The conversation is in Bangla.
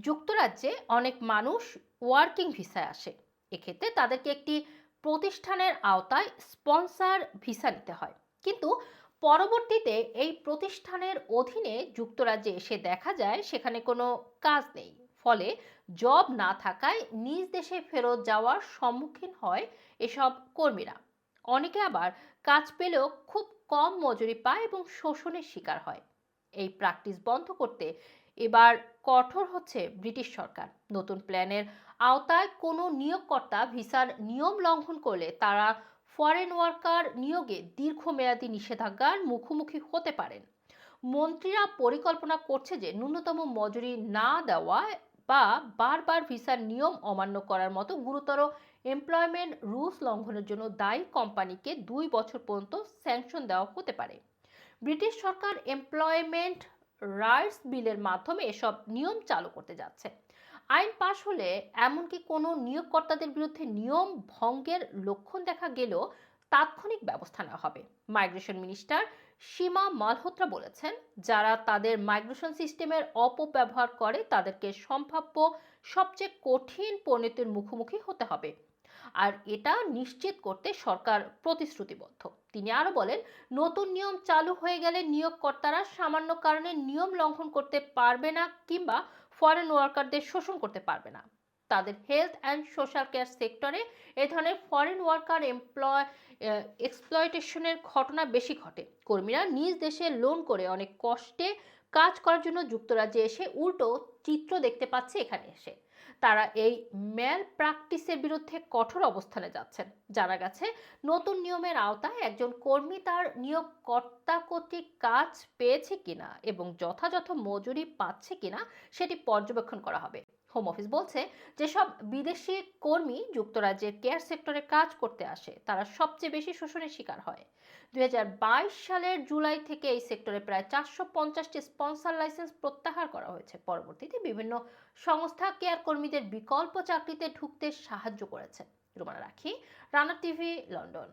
যুক্তরাজ্যে অনেক মানুষ ওয়ার্কিং ভিসায় আসে। এক্ষেত্রে তাদেরকে একটি প্রতিষ্ঠানের আওতায় স্পন্সর ভিসা নিতে হয়। কিন্তু পরবর্তীতে এই প্রতিষ্ঠানের অধীনে যুক্তরাজ্যে এসে দেখা যায় সেখানে কোনো কাজ নেই। ফলে জব না থাকায় নিজ দেশে ফেরত যাওয়ার সম্মুখীন হয় এসব কর্মীরা। অনেকে আবার কাজ পেলেও খুব কম মজুরি পায় এবং শোষণের শিকার হয়। এই প্র্যাকটিস বন্ধ করতে এবার কঠোর হচ্ছে ব্রিটিশ সরকার। নতুন প্ল্যানের আওতায় কোনো নিয়োগকর্তা ভিসার নিয়ম লঙ্ঘন করলে তারা ফরেন ওয়ার্কার নিয়োগে দীর্ঘমেয়াদী নিষেধাজ্ঞার মুখোমুখি হতে পারেন। মন্ত্রীরা পরিকল্পনা করছে যে ন্যূনতম মজুরি না দেওয়া বা বারবার ভিসার নিয়ম অমান্য করার মতো গুরুতর এমপ্লয়মেন্ট রুলস লঙ্ঘনের জন্য দায়ী কোম্পানিকে 2 বছর পর্যন্ত স্যাংশন দেওয়া হতে পারে। ব্রিটিশ সরকার এমপ্লয়মেন্ট রাইটস বিলের মাধ্যমে এসব নিয়ম চালু করতে যাচ্ছে। আইন পাশ হলে এমনকি কোনো নিয়োগকর্তাদের বিরুদ্ধে নিয়ম ভঙ্গের লক্ষণ দেখা গেলেও তাৎক্ষণিক ব্যবস্থা নেওয়া হবে। মাইগ্রেশন মিনিস্টার সীমা মালহোত্রা বলেছেন, যারা তাদের মাইগ্রেশন সিস্টেমের অপব্যবহার করে তাদেরকে সম্ভাব্য সবচেয়ে কঠিন পরিণতির মুখোমুখি হতে হবে। আর এটা নিশ্চিত করতে সরকার প্রতিশ্রুতিবদ্ধ। তিনি আরো বলেন, নতুন নিয়ম চালু হয়ে গেলে নিয়োগকর্তারা সামান্য কারণে নিয়ম লঙ্ঘন করতে পারবে না কিংবা ফরেন ওয়ার্কারদের শোষণ করতে পারবে না। তাদের হেলথ অ্যান্ড সোশ্যাল কেয়ার সেক্টরে এ ধরনের ফরেন ওয়ার্কার এক্সপ্লয়টেশনের ঘটনা বেশি ঘটে। কর্মীরা নিজ দেশে লোন করে অনেক কষ্টে কাজ করার জন্য যুক্তরাজ্যে এসে উল্টো চিত্র দেখতে পাচ্ছে এখানে এসে। তারা এই ম্যাল প্র্যাকটিসের বিরুদ্ধে কঠোর অবস্থানে যাচ্ছেন। জানা গেছে, নতুন নিয়মের আওতায় একজন কর্মী তার নিয়োগকর্তা কর্তৃক কাজ পেয়েছে কিনা এবং যথাযথ মজুরি পাচ্ছে কিনা সেটি পর্যবেক্ষণ করা হবে। হোম অফিস বলছে, যেসব বিদেশি কর্মী যুক্তরাজ্যের কেয়ার সেক্টরে কাজ করতে আসে তারা সবচেয়ে বেশি শোষণের শিকার হয়। 2022 সালের জুলাই থেকে এই সেক্টরে প্রায় 450টি স্পন্সর লাইসেন্স প্রত্যাহার করা হয়েছে। পরবর্তীতে বিভিন্ন সংস্থা কেয়ার কর্মীদের বিকল্প চাকরিতে ঢুকতে সাহায্য করেছে। রুমানা রাখি, রানা টিভি, লন্ডন।